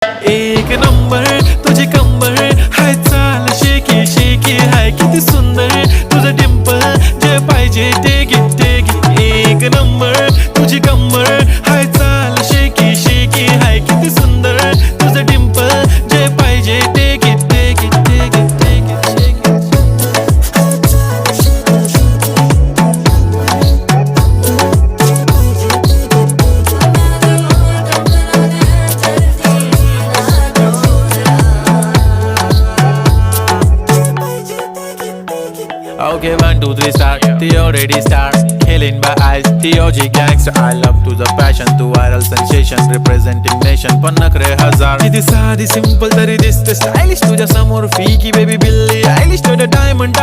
एक नंबर तुझी कंबर हाय, चाल शेकी शेकी हाय, किती सुंदर तुझं डिंपल, जे पाहिजे ते घे ते घे. एक नंबर तुझी कंबर हाय, चाल शेकी शेकी हाय, किती सुंदर तुझं डिंपल, जे पाहिजे ते घे ते घे ते घे ते घे. Okay, 1, 2, 3 start. The already start. Killing by eyes. The OG gangster. I love to the passion, to viral sensation, representing nation. पन्नकरे हजार. किती साधी simple तरी दिसते stylish तुझ्या समोर. फीकी baby बिल्ली. Stylish to the diamond.